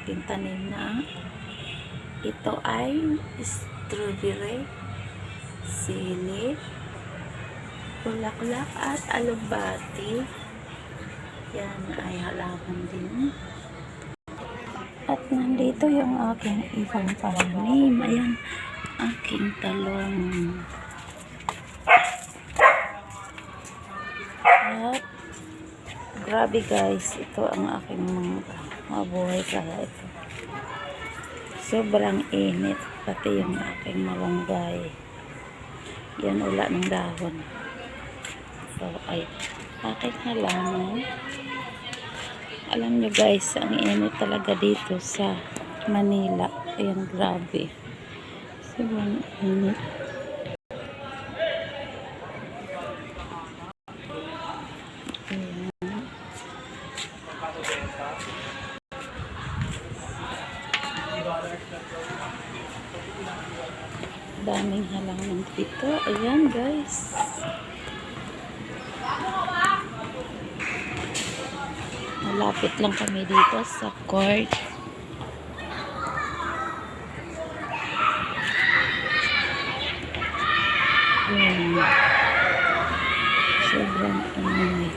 aking tanim na ito ay strawberry, sili, bulaklak at alugbati. Yan ay halaman din. At nandito yung aking ibang pananim. Ayan, aking talong. At grabe guys, ito ang aking mga mabuhay kaya ito. Sobrang init, pati yung aking malunggay. Yan, wala ng dahon. So, ay aking halaman. Alam nyo guys, ang init talaga dito sa Manila. Ayan, grabe. Sobrang init. Ayan. Daming halaman dito. Ayan guys. Malapit lang kami dito sa court. Ayan. Sobrang init.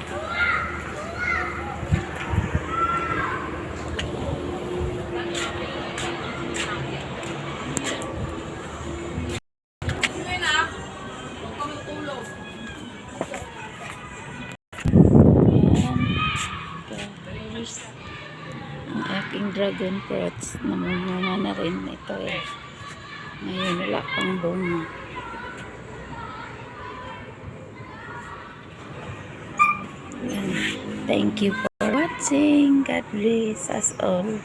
Ang aking dragon fruits namunga na rin ito eh. Ngayon wala pang bunga. Thank you for watching. God bless us all.